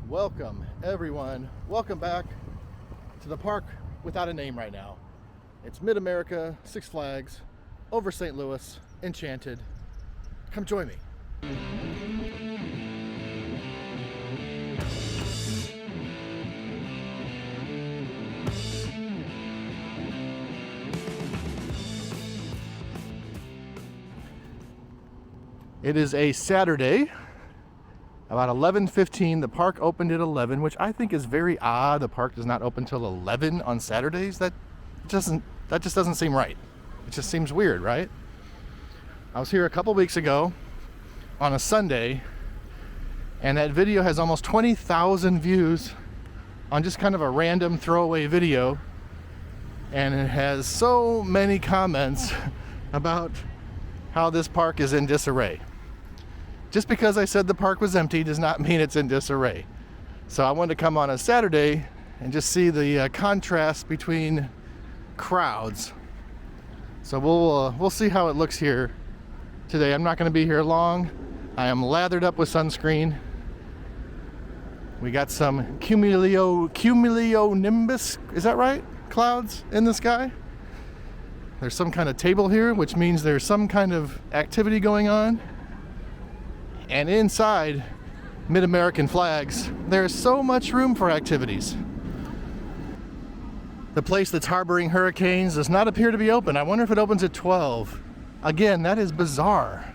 Welcome everyone, welcome back to the park without a name right now. It's Mid-America, Six Flags, over St. Louis, Enchanted. Come join me. It is a Saturday. About 11:15, the park opened at 11, which I think is very odd. The park does not open till 11 on Saturdays. That just doesn't seem right. It just seems weird, right? I was here a couple weeks ago on a Sunday, and that video has almost 20,000 views on just kind of a random throwaway video, and it has so many comments about how this park is in disarray. Just because I said the park was empty does not mean it's in disarray. So I wanted to come on a Saturday and just see the contrast between crowds. So we'll see how it looks here today. I'm not going to be here long. I am lathered up with sunscreen. We got some cumulonimbus, is that right? Clouds in the sky. There's some kind of table here, which means there's some kind of activity going on. And inside Mid-American Flags, there's so much room for activities. The place that's harboring hurricanes does not appear to be open. I wonder if it opens at 12. Again, that is bizarre.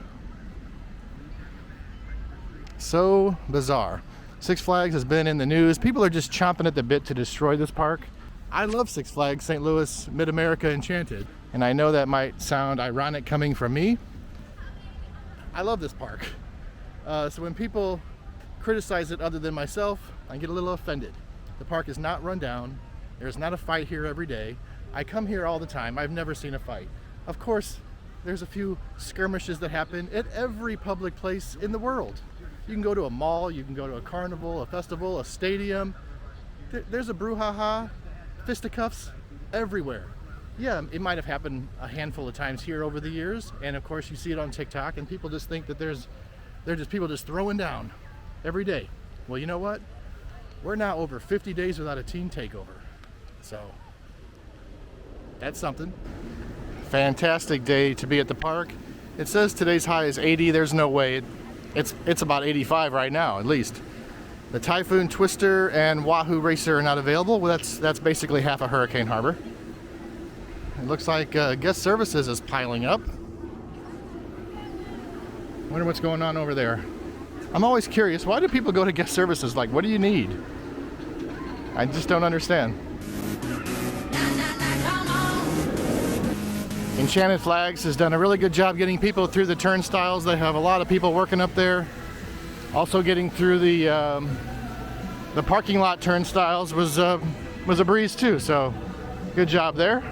So bizarre. Six Flags has been in the news. People are just chomping at the bit to destroy this park. I love Six Flags, St. Louis, Mid-America, Enchanted. And I know that might sound ironic coming from me. I love this park. So when people criticize it other than myself, I get a little offended. The park is not run down. There's not a fight here every day. I come here all the time. I've never seen a fight. Of course, there's a few skirmishes that happen at every public place in the world. You can go to a mall, you can go to a carnival, a festival, a stadium. There's a brouhaha, fisticuffs everywhere. Yeah, it might have happened a handful of times here over the years, and of course you see it on TikTok, and people just think that they're just people just throwing down every day. Well, you know what? We're now over 50 days without a teen takeover. So that's something. Fantastic day to be at the park. It says today's high is 80. There's no way. It's about 85 right now, at least. The Typhoon Twister and Wahoo Racer are not available. Well, that's basically half a hurricane harbor. It looks like guest services is piling up. Wonder what's going on over there. I'm always curious, why do people go to guest services? Like, what do you need? I just don't understand. Enchanted Flags has done a really good job getting people through the turnstiles. They have a lot of people working up there. Also getting through the parking lot turnstiles was a breeze too, so good job there.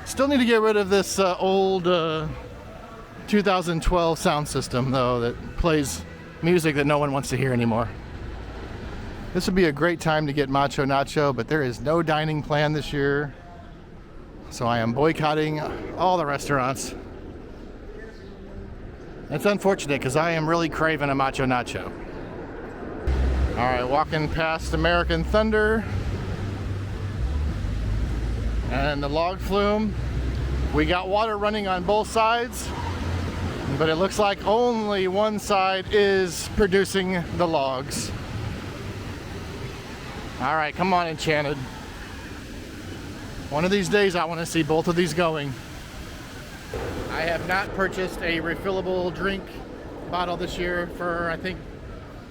Still need to get rid of this old 2012 sound system, though, that plays music that no one wants to hear anymore. This would be a great time to get Macho Nacho, but there is no dining plan this year, so I am boycotting all the restaurants. It's unfortunate because I am really craving a Macho Nacho. All right, walking past American Thunder and the log flume. We got water running on both sides, but it looks like only one side is producing the logs. All right, come on, Enchanted. One of these days I want to see both of these going. I have not purchased a refillable drink bottle this year for, I think,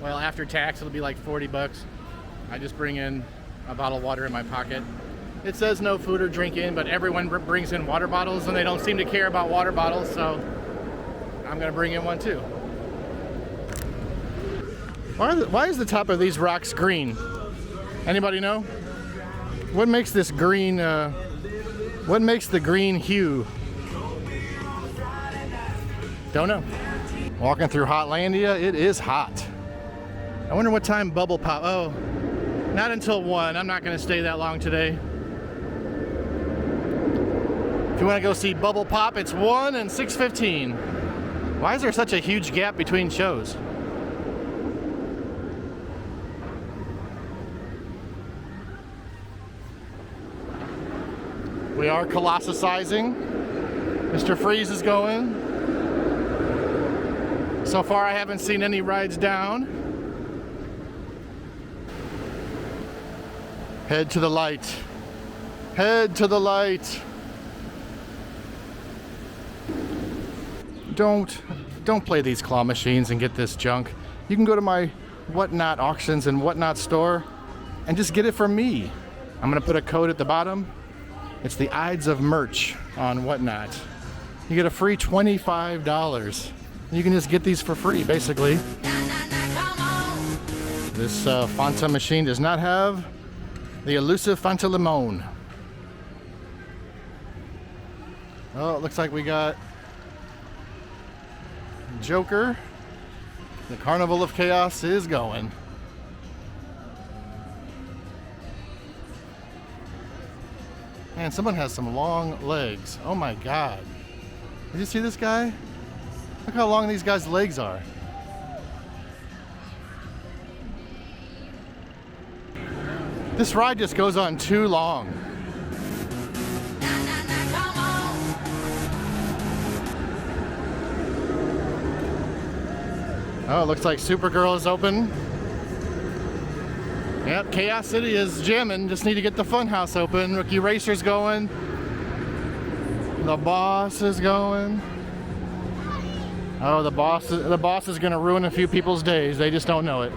well, after tax it'll be like 40 bucks. I just bring in a bottle of water in my pocket. It says no food or drink in, but everyone brings in water bottles and they don't seem to care about water bottles, so I'm gonna bring in one too. Why is the top of these rocks green? Anybody know? What makes this green, what makes the green hue? Don't know. Walking through Hotlandia, it is hot. I wonder what time bubble pop, oh, not until 1. I'm not gonna stay that long today. If you want to go see Bubble Pop, it's 1 and 6:15. Why is there such a huge gap between shows? We are colossicizing. Mr. Freeze is going. So far I haven't seen any rides down. Head to the light. Head to the light. Don't play these claw machines and get this junk. You can go to my Whatnot auctions and Whatnot store and just get it from me. I'm gonna put a code at the bottom. It's the Ides of Merch on Whatnot. You get a free $25. You can just get these for free, basically. This Fanta machine does not have the elusive Fanta Limon. Oh, it looks like we got Joker. The Carnival of Chaos is going. Man, someone has some long legs. Oh my God. Did you see this guy? Look how long these guys' legs are. This ride just goes on too long. Oh, it looks like Supergirl is open. Yep, Chaos City is jamming. Just need to get the Funhouse open. Rookie Racer's going. The Boss is going. Oh, the boss is gonna ruin a few people's days. They just don't know it.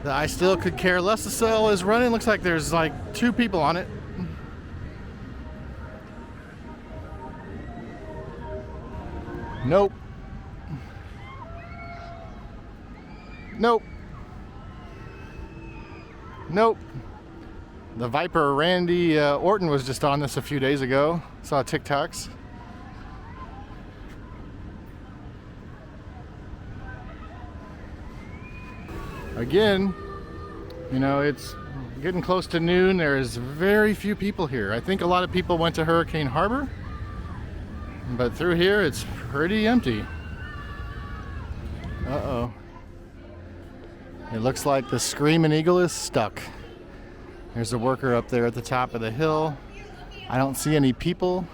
The I Still Could Care Less to Sell is running. Looks like there's like 2 people on it. Nope. Nope. Nope. The Viper Randy Orton was just on this a few days ago. Saw TikToks. Again, you know, it's getting close to noon. There's very few people here. I think a lot of people went to Hurricane Harbor, but through here it's pretty empty. Uh-oh. It looks like the Screaming Eagle is stuck. There's a worker up there at the top of the hill. I don't see any people,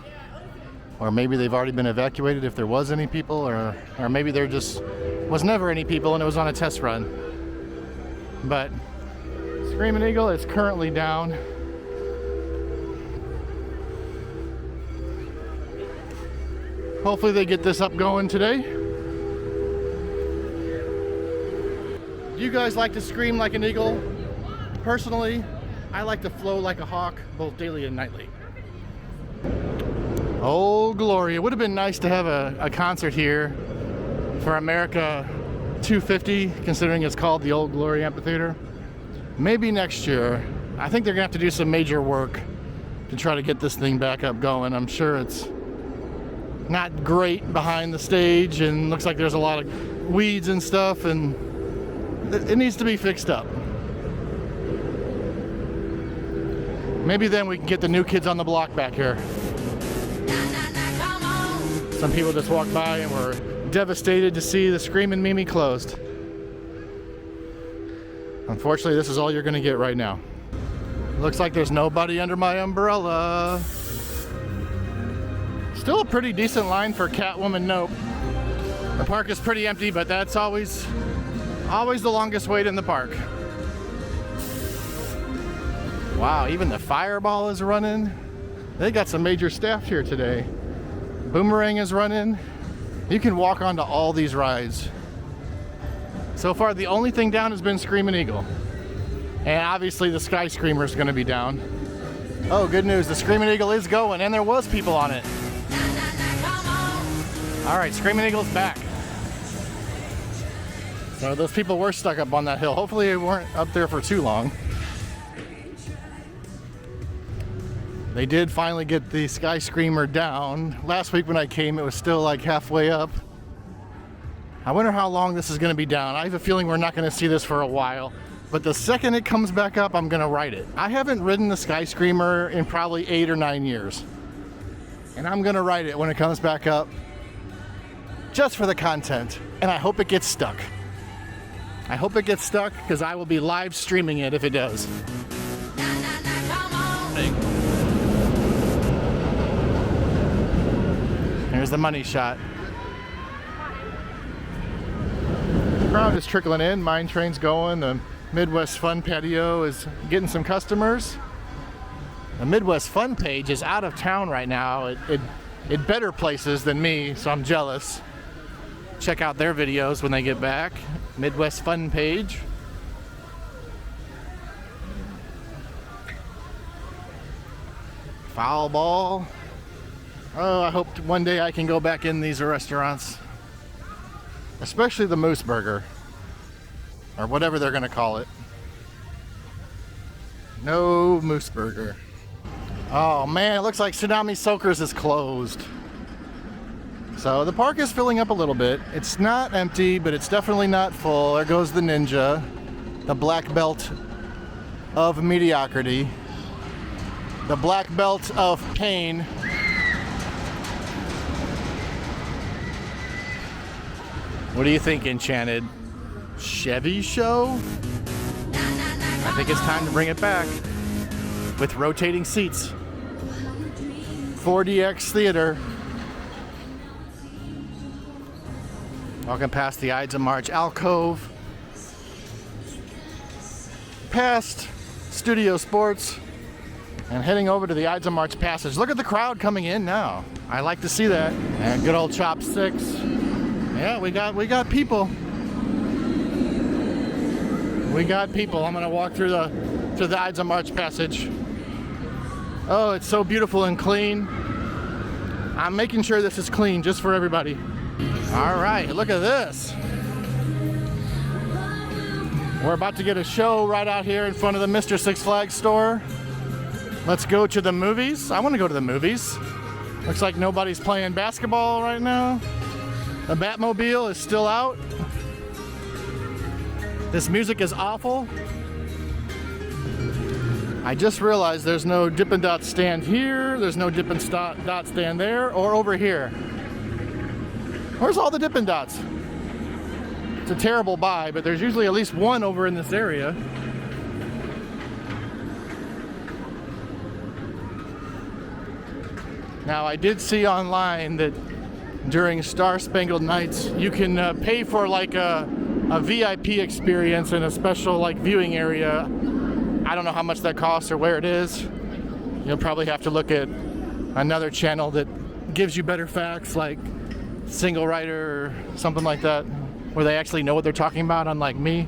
or maybe they've already been evacuated if there was any people, or maybe there just was never any people and it was on a test run. But Screaming Eagle is currently down. Hopefully they get this up going today. Do you guys like to scream like an eagle? Personally, I like to flow like a hawk, both daily and nightly. Oh, glory. It would have been nice to have a concert here for America 250, considering it's called the Old Glory Amphitheater. Maybe next year. I think they're gonna have to do some major work to try to get this thing back up going. I'm sure it's not great behind the stage and looks like there's a lot of weeds and stuff, and it needs to be fixed up. Maybe then we can get the New Kids on the Block back here. Some people just walked by and were devastated to see the Screamin' Mimi closed. Unfortunately, this is all you're gonna get right now. Looks like there's nobody under my umbrella. Still a pretty decent line for Catwoman Nope. The park is pretty empty, but that's always the longest wait in the park. Wow, even the Fireball is running. They got some major staff here today. Boomerang is running. You can walk onto all these rides. So far, the only thing down has been Screaming Eagle. And obviously the Sky Screamer is gonna be down. Oh, good news, the Screaming Eagle is going, and there was people on it. All right, Screaming Eagle's back. So those people were stuck up on that hill. Hopefully they weren't up there for too long. They did finally get the Sky Screamer down. Last week when I came, it was still like halfway up. I wonder how long this is gonna be down. I have a feeling we're not gonna see this for a while, but the second it comes back up, I'm gonna ride it. I haven't ridden the Sky Screamer in probably 8 or 9 years. And I'm gonna ride it when it comes back up, just for the content. And I hope it gets stuck. I hope it gets stuck, because I will be live streaming it if it does. There's the money shot. The crowd is trickling in. Mine train's going. The Midwest Fun patio is getting some customers. The Midwest Fun page is out of town right now. It better places than me, so I'm jealous. Check out their videos when they get back. Midwest Fun page. Foul ball. Oh, I hope one day I can go back in these restaurants. Especially the Moose Burger. Or whatever they're gonna call it. No Moose Burger. Oh man, it looks like Tsunami Soakers is closed. So the park is filling up a little bit. It's not empty, but it's definitely not full. There goes the ninja, the black belt of mediocrity, the black belt of pain. What do you think, Enchanted? Chevy show? I think it's time to bring it back with rotating seats. 4DX Theater. Walking past the Ides of March alcove. Past Studio Sports. And heading over to the Ides of March passage. Look at the crowd coming in now. I like to see that. And good old chopsticks. Yeah, we got people. We got people. I'm gonna walk through the Ides of March passage. Oh, it's so beautiful and clean. I'm making sure this is clean just for everybody. All right, look at this. We're about to get a show right out here in front of the Mr. Six Flags store. Let's go to the movies. I want to go to the movies. Looks like nobody's playing basketball right now. The Batmobile is still out. This music is awful. I just realized there's no Dippin' Dot stand here, there's no Dippin' Dot stand there, or over here. Where's all the Dippin' Dots? It's a terrible buy, but there's usually at least one over in this area. Now, I did see online that during Star Spangled Nights, you can pay for like a VIP experience in a special like viewing area. I don't know how much that costs or where it is. You'll probably have to look at another channel that gives you better facts, like Single Rider or something like that, where they actually know what they're talking about, unlike me.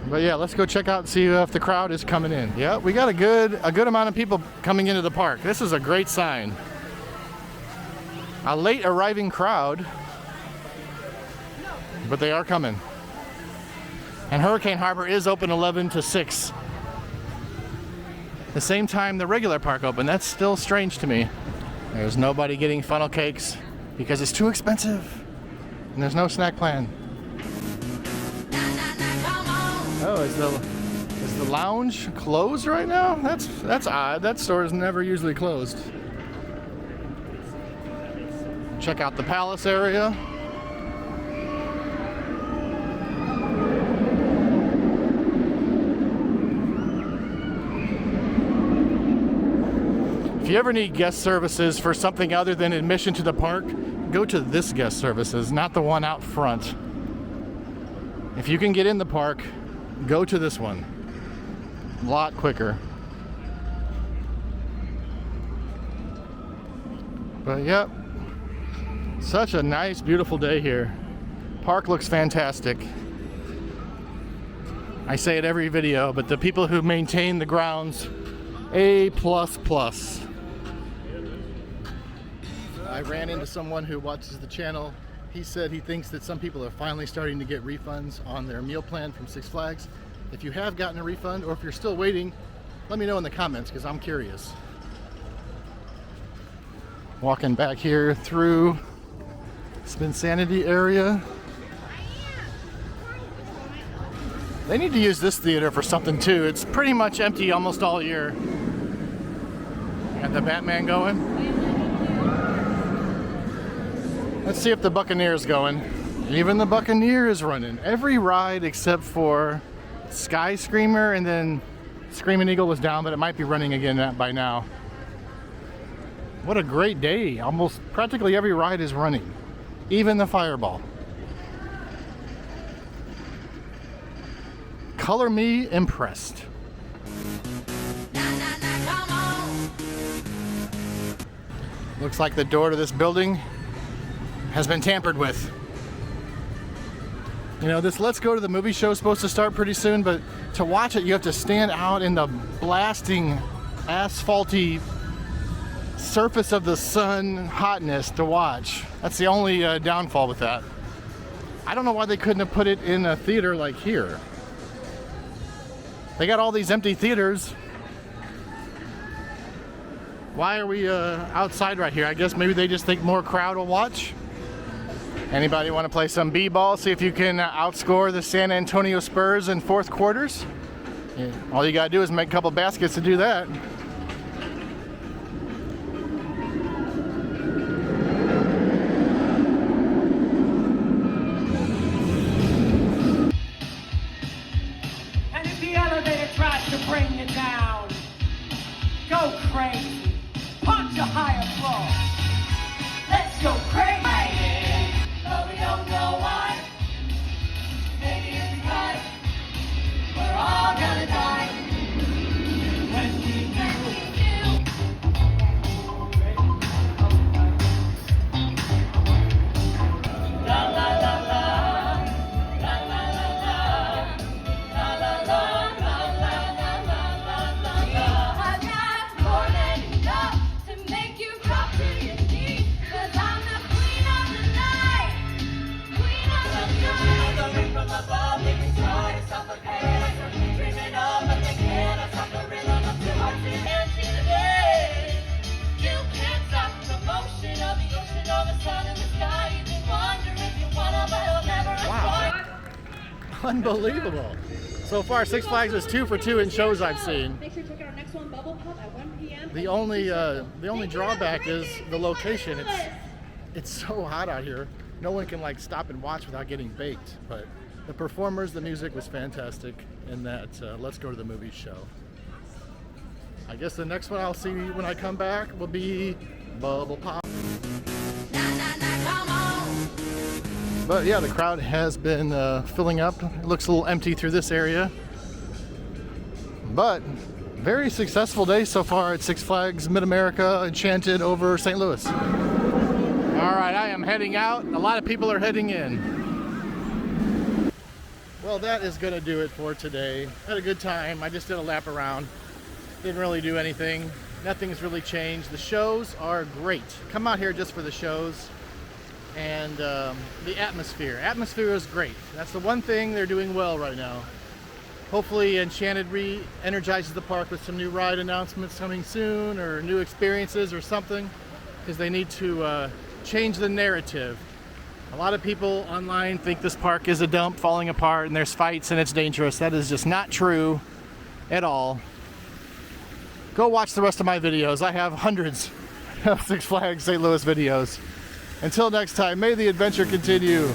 But yeah, let's go check out and see if the crowd is coming in. Yeah, we got a good amount of people coming into the park. This is a great sign. A late arriving crowd, but they are coming. And Hurricane Harbor is open 11 to 6. The same time the regular park opened. That's still strange to me. There's nobody getting funnel cakes because it's too expensive. And there's no snack plan. Oh, is the lounge closed right now? That's odd. That store is never usually closed. Check out the Palace area. If you ever need guest services for something other than admission to the park, go to this guest services, not the one out front. If you can get in the park, go to this one. A lot quicker. But yep, such a nice, beautiful day here. Park looks fantastic. I say it every video, but the people who maintain the grounds, A++. I ran into someone who watches the channel. He said he thinks that some people are finally starting to get refunds on their meal plan from Six Flags. If you have gotten a refund, or if you're still waiting, let me know in the comments, because I'm curious. Walking back here through Spinsanity area. They need to use this theater for something too. It's pretty much empty almost all year. Got the Batman going. Let's see if the Buccaneer's going. Even the Buccaneer is running. Every ride except for Sky Screamer and then Screaming Eagle was down, but it might be running again by now. What a great day. Almost practically every ride is running, even the Fireball. Color me impressed. Looks like the door to this building has been tampered with. You know, this Let's Go to the Movie show is supposed to start pretty soon, but to watch it, you have to stand out in the blasting, asphalty surface of the sun hotness to watch. That's the only downfall with that. I don't know why they couldn't have put it in a theater like here. They got all these empty theaters. Why are we outside right here? I guess maybe they just think more crowd will watch. Anybody want to play some b-ball? See if you can outscore the San Antonio Spurs in fourth quarters? Yeah. All you gotta do is make a couple baskets to do that. And if the elevator tries to bring you down, go crazy. Punch a higher floor. Let's go crazy. But we don't know why. Maybe it's because we're all gonna die. When we do. La la la la. La la la la. La la la la la la la la la. I've got more than enough to make you drop to your knees. 'Cause I'm the queen of the night. Queen of the night. Coming from above, making sure to suffocate. Dreaming of but they can't stop the rhythm of two hearts in today. You can't stop the motion of the ocean, of the sun and the sky. You can wonder if you wanna, but I'll never Wow. Unbelievable. So far, Six Flags is 2 for 2 in shows I've seen. Make sure to check out our next one, Bubble Pop, at 1 p.m. The only drawback is the location. It's so hot out here. No one can like stop and watch without getting baked. But the performers, the music was fantastic in that Let's Go to the Movie show. I guess the next one I'll see when I come back will be Bubble Pop. But yeah, the crowd has been filling up. It looks a little empty through this area. But very successful day so far at Six Flags Mid-America Enchanted over St. Louis. All right, I am heading out. A lot of people are heading in. Well, that is gonna do it for today. Had a good time. I just did a lap around. Didn't really do anything. Nothing's really changed. The shows are great. Come out here just for the shows. And the atmosphere. Atmosphere is great. That's the one thing they're doing well right now. Hopefully Enchanted re-energizes the park with some new ride announcements coming soon, or new experiences or something, because they need to change the narrative. A lot of people online think this park is a dump falling apart and there's fights and it's dangerous. That is just not true at all. Go watch the rest of my videos. I have hundreds of Six Flags St. Louis videos. Until next time, may the adventure continue.